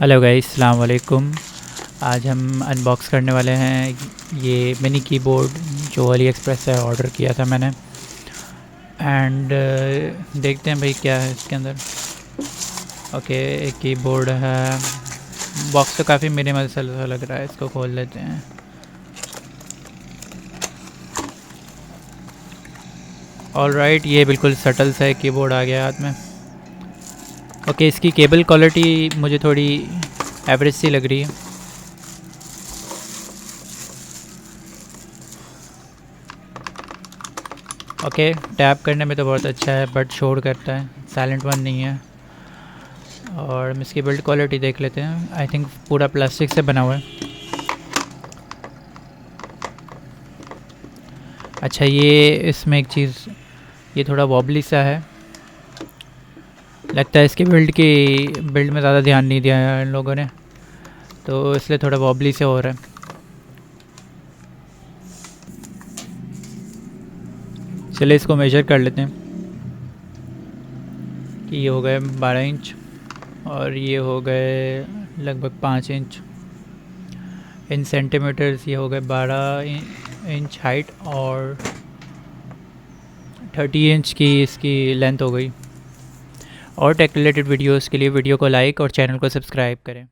Hello guys, अस्सलाम वालेकुम। आज हम अनबॉक्स करने वाले हैं ये मिनी कीबोर्ड जो अली एक्सप्रेस से ऑर्डर किया था मैंने। एंड देखते हैं भाई क्या है इसके अंदर। ओके, एक कीबोर्ड है। बॉक्स तो काफ़ी मिनिमल सा लग रहा है, इसको खोल लेते हैं। ऑलराइट, ये बिल्कुल सटल सा एक कीबोर्ड आ गया हाथ में। ओके, इसकी केबल क्वालिटी मुझे थोड़ी एवरेज सी लग रही है। ओके, टैप करने में तो बहुत अच्छा है बट शोर करता है, साइलेंट वन नहीं है। और हम इसकी बिल्ड क्वालिटी देख लेते हैं। आई थिंक पूरा प्लास्टिक से बना हुआ है। अच्छा, ये इसमें एक चीज़, ये थोड़ा वॉबली सा है। लगता है इसकी बिल्ड में ज़्यादा ध्यान नहीं दिया है इन लोगों ने, तो इसलिए थोड़ा वॉबली से हो रहा है। चलिए इसको मेजर कर लेते हैं कि ये हो गए 12 इंच और ये हो गए लगभग 5 इंच। इन सेंटीमीटर्स ये हो गए 12 इंच हाइट और 30 इंच की इसकी लेंथ हो गई। और टेक रिलेटेड वीडियोस के लिए वीडियो को लाइक और चैनल को सब्सक्राइब करें।